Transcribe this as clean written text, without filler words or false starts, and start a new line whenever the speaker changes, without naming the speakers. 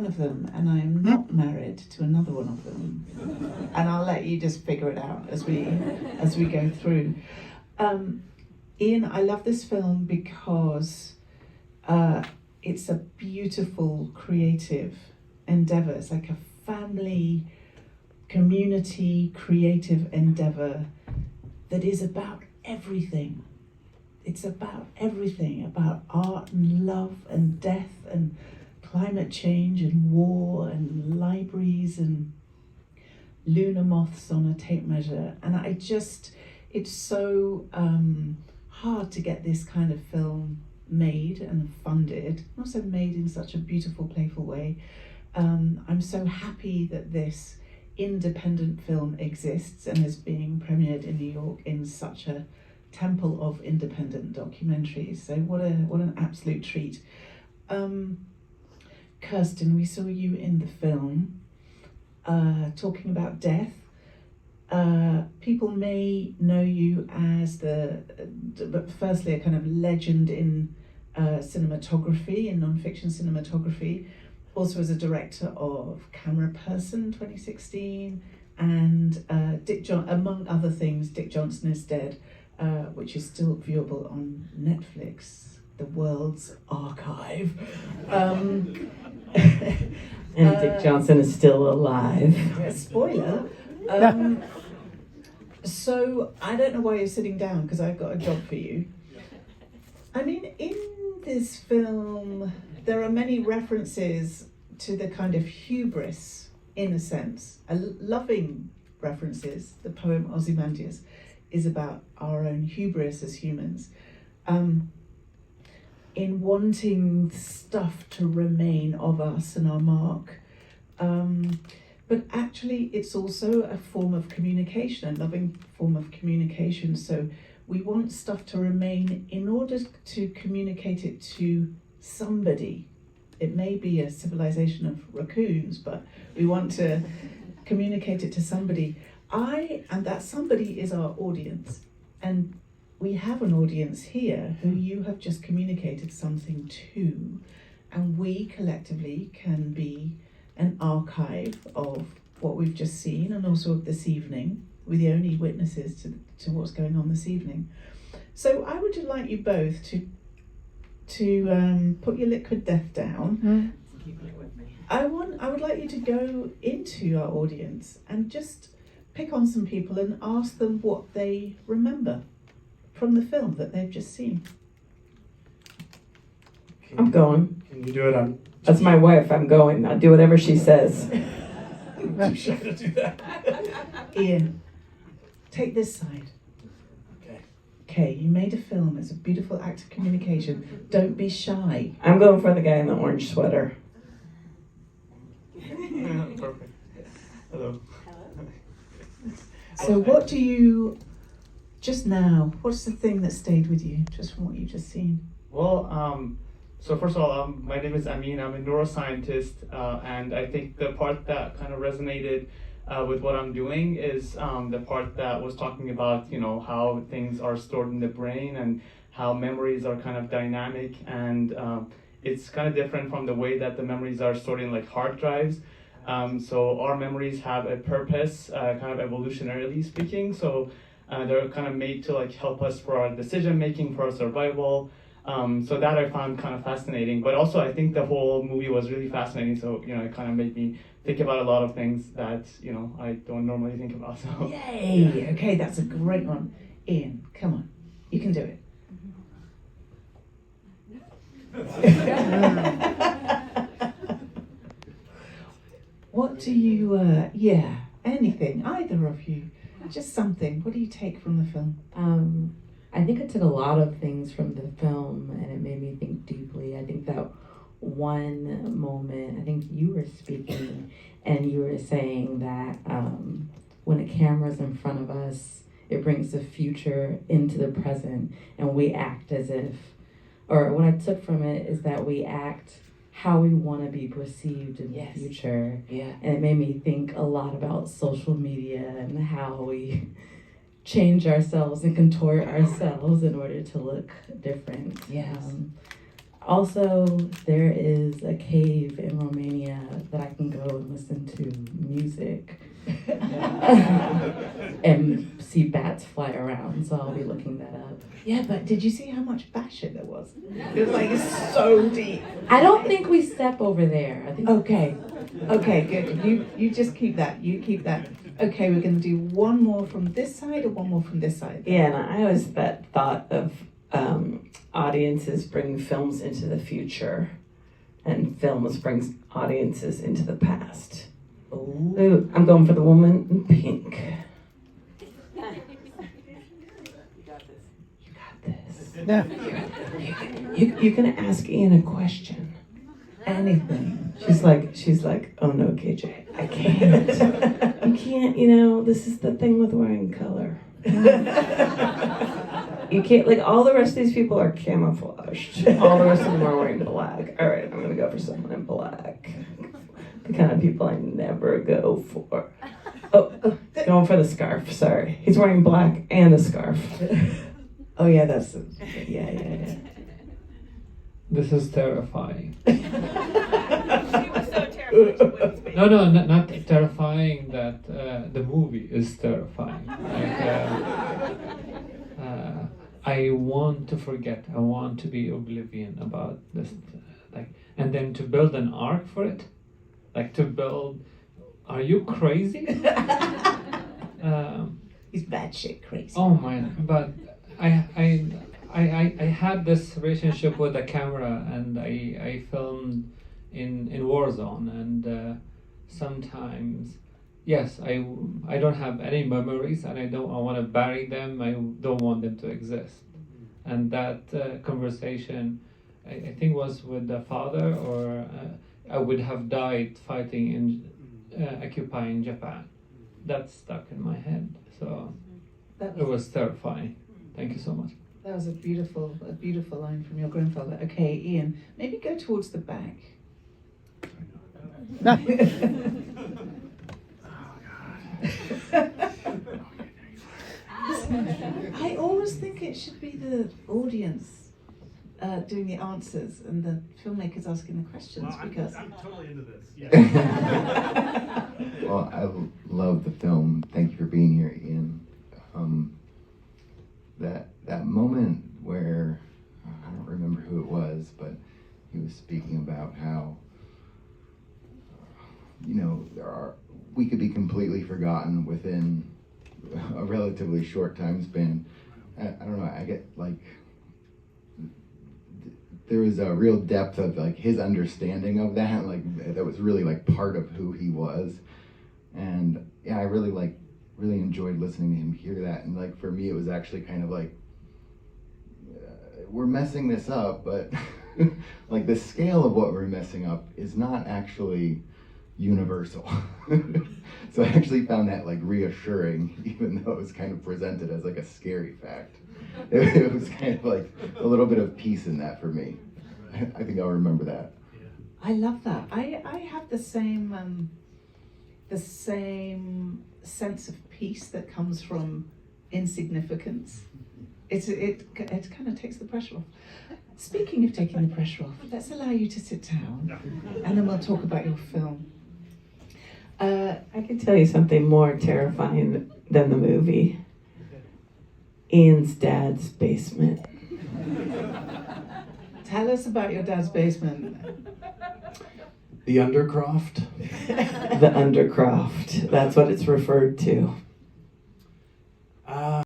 one of them, and I am not married to another one of them. And I'll let you just figure it out as we go through. Ian, I love this film because it's a beautiful creative endeavor. It's like a family, community, creative endeavor that is about everything. It's about everything, about art and love and death and climate change and war and libraries and lunar moths on a tape measure. And it's so hard to get this kind of film made and funded, also made in such a beautiful, playful way. I'm so happy that this independent film exists and is being premiered in New York in such a temple of independent documentaries. So what an absolute treat. Kirsten, we saw you in the film talking about death. People may know you as but firstly, a kind of legend in cinematography, in non-fiction cinematography, also as a director of Camera Person 2016, and among other things, Dick Johnson is Dead, which is still viewable on Netflix, the world's archive.
And Dick Johnson is still alive.
Spoiler. So I don't know why you're sitting down, because I've got a job for you. I mean, in this film, there are many references to the kind of hubris, in a sense, loving references. The poem Ozymandias is about our own hubris as humans, in wanting stuff to remain of us and our mark. But actually, it's also a form of communication, a loving form of communication. So we want stuff to remain in order to communicate it to somebody. It may be a civilization of raccoons, but we want to communicate it to somebody. And that somebody is our audience. And we have an audience here who you have just communicated something to. And we collectively can be an archive of what we've just seen, and also of this evening. We're the only witnesses to what's going on this evening. So I would like you both to put your liquid death down. I would like you to go into our audience and just pick on some people and ask them what they remember from the film that they've just seen.
I'm going.
Can you do it on?
That's my wife. I'm going. I'll do whatever she says.
I'm too shy to do that.
Ian, take this side. Okay, you made a film. It's a beautiful act of communication. Don't be shy.
I'm going for the guy in the orange sweater.
Perfect. Hello.
So what do you, just now, what's the thing that stayed with you, just from what you've just seen?
Well, so first of all, my name is Amin. I'm a neuroscientist, and I think the part that kind of resonated with what I'm doing is the part that was talking about, how things are stored in the brain and how memories are kind of dynamic, and it's kind of different from the way that the memories are stored in like hard drives. So our memories have a purpose, kind of evolutionarily speaking. So they're kind of made to like help us for our decision making, for our survival. So that I found kind of fascinating, but also I think the whole movie was really fascinating. So, it kind of made me think about a lot of things that, I don't normally think about. So.
Yay!
Yeah.
Okay, that's a great one. Ian, come on, you can do it. What do you, anything, either of you, just something. What do you take from the film?
I think I took a lot of things from the film, and it made me think deeply. I think that one moment, I think you were speaking, and you were saying that when a camera's in front of us, it brings the future into the present, and we act as if, or what I took from it is that we act how we want to be perceived in the future.
Yeah.
And it made me think a lot about social media and how we change ourselves and contort ourselves in order to look different.
Yes.
Also, there is a cave in Romania that I can go and listen to music and see bats fly around, so I'll be looking that up.
Yeah, but did you see how much bashing there was? It was like so deep.
I don't think we step over there. I think
Okay, good. You just keep that. You keep that. Okay, we're going to do one more from this side or one more from this side.
Yeah, and I always thought of audiences bring films into the future, and films brings audiences into the past. Ooh, I'm going for the woman in pink. You got this.
No.
You can ask Ian a question.
Anything.
She's like, oh no, KJ, I can't. You can't, this is the thing with wearing color. You can't, like, all the rest of these people are camouflaged. All the rest of them are wearing black. All right, I'm gonna go for someone in black. The kind of people I never go for. Oh, going for the scarf, sorry. He's wearing black and a scarf.
Oh yeah, that's yeah.
This is terrifying.
She was so terrified.
No, not terrifying. That the movie is terrifying. I want to forget. I want to be oblivion about this, and then to build an arc for it, to build. Are you crazy?
He's batshit crazy.
Oh my! But I had this relationship with the camera, and I filmed in Warzone, and sometimes, yes, I don't have any memories, and I want to bury them. I don't want them to exist, and that conversation, I think, was with the father, or I would have died fighting in occupying Japan. That stuck in my head, so it was terrifying. Thank you so much.
That was a beautiful line from your grandfather. Okay, Ian, maybe go towards the back. I always think it should be the audience doing the answers and the filmmakers asking the questions, because
I'm totally into this. Yeah.
Well, I love the film. Thank you for being here, Ian. That moment where I don't remember who it was, but he was speaking about how we could be completely forgotten within a relatively short time span. I don't know. I get there was a real depth of his understanding of that, that was really part of who he was, and yeah, I really enjoyed listening to him hear that, and for me it was actually kind of we're messing this up, but the scale of what we're messing up is not actually universal. So I actually found that reassuring, even though it was kind of presented as a scary fact. It was kind of a little bit of peace in that for me. I think I'll remember that.
I love that. I have the same sense of peace that comes from insignificance. It kind of takes the pressure off. Speaking of taking the pressure off, let's allow you to sit down, and then we'll talk about your film.
I can tell you something more terrifying than the movie. Ian's dad's basement.
Tell us about your dad's basement.
The Undercroft.
The Undercroft. That's what it's referred to.